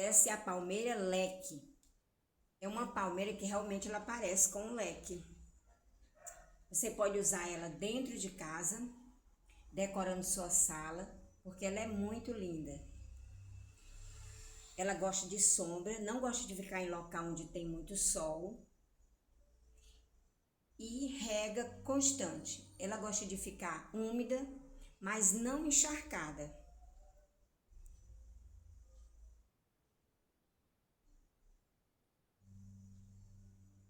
Essa é a palmeira leque. É uma palmeira que realmente ela parece com um leque. Você pode usar ela dentro de casa, decorando sua sala, porque ela é muito linda. Ela gosta de sombra, não gosta de ficar em local onde tem muito sol. E rega constante. Ela gosta de ficar úmida, mas não encharcada.